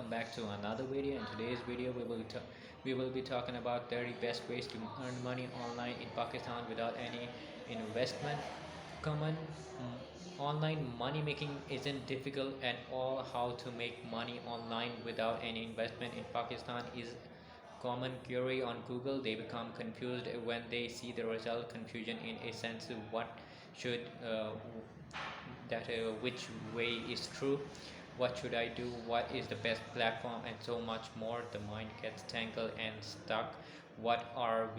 welcome back to another video. In today's video we will be talking about 30 best ways to earn money online in Pakistan without any investment. Common online money making isn't difficult at all. How to make money online without any investment in Pakistan is common query on Google. They become confused when they see the result. Confusion in a sense what should which way is true, what should I do, what is the best platform, and so much more. The mind gets tangled and stuck. What are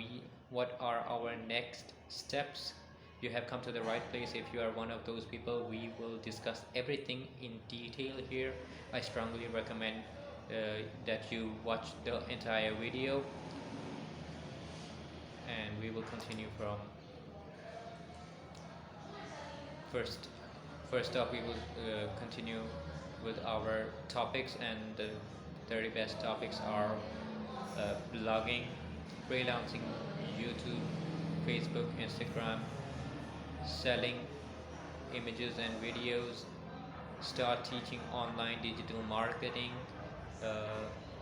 our next steps? You have come to the right place. If you are one of those people, we will discuss everything in detail here. I strongly recommend that you watch the entire video, and we will continue from first up. We will continue with our topics, and the 30 best topics are blogging, freelancing, YouTube, Facebook, Instagram, selling images and videos, start teaching online digital marketing,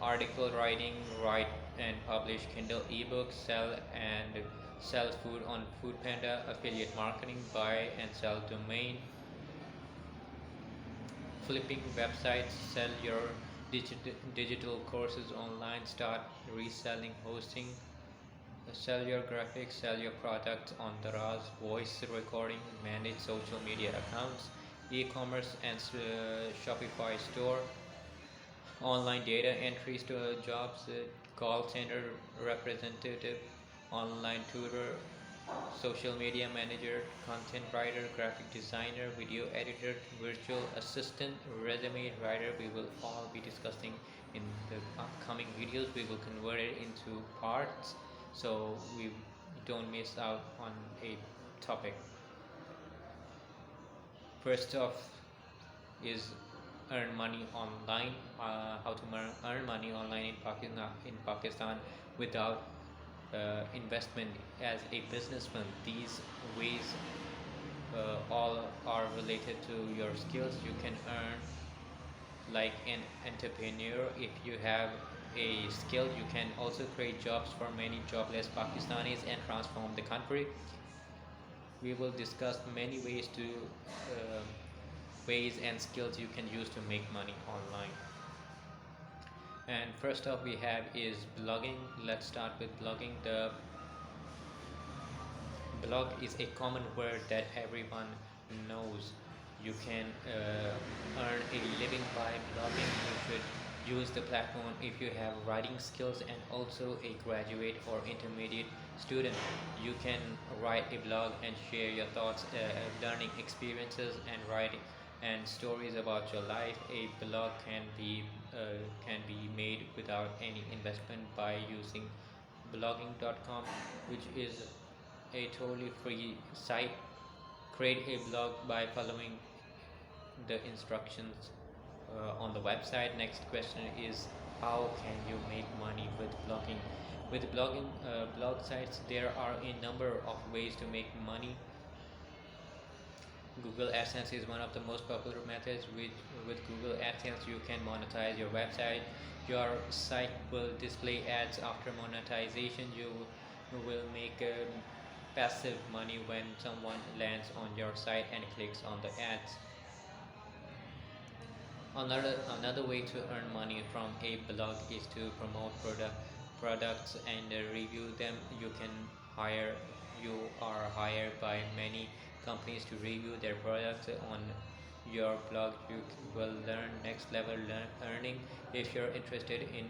article writing, write and publish Kindle ebooks, sell food on Foodpanda, affiliate marketing, buy and sell domain, flipping websites, sell your digital courses online, start reselling, hosting, sell your graphics, sell your products on Daraz, voice recording, manage social media accounts, e-commerce and Shopify store, online data entry jobs, call center representative, online tutor, social media manager, content writer, graphic designer, video editor, virtual assistant, resume writer. We will all be discussing in the upcoming videos. We will convert it into parts so we don't miss out on a topic. First off is earn money online. How to earn money online in Pakistan without investment as a businessman. These ways all are related to your skills. You can earn like an entrepreneur. If you have a skill, you can also create jobs for many jobless Pakistanis and transform the country. We will discuss many ways and skills you can use to make money online. And first up we have is blogging. Let's start with blogging. The blog is a common word that everyone knows. You can earn a living by blogging. You should use the platform if you have writing skills and also a graduate or intermediate student. You can write a blog and share your thoughts, learning experiences, and writing and stories about your life. A blog can be made without any investment by using blogging.com, which is a totally free site. Create a blog by following the instructions on the website. Next question is, how can you make money with blogging? With blogging blog sites, there are a number of ways to make money. Google AdSense is one of the most popular methods. With Google AdSense, you can monetize your website. Your site will display ads after monetization. You will make passive money when someone lands on your site and clicks on the ads. Another way to earn money from a blog is to promote products and review them. You are hired by many companies to review their products on your blog. You will learn next level earning. If you're interested in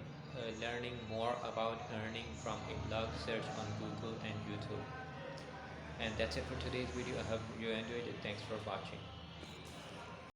learning more about earning from a blog, search on Google and YouTube. And that's it for today's video. I hope you enjoyed it. Thanks for watching.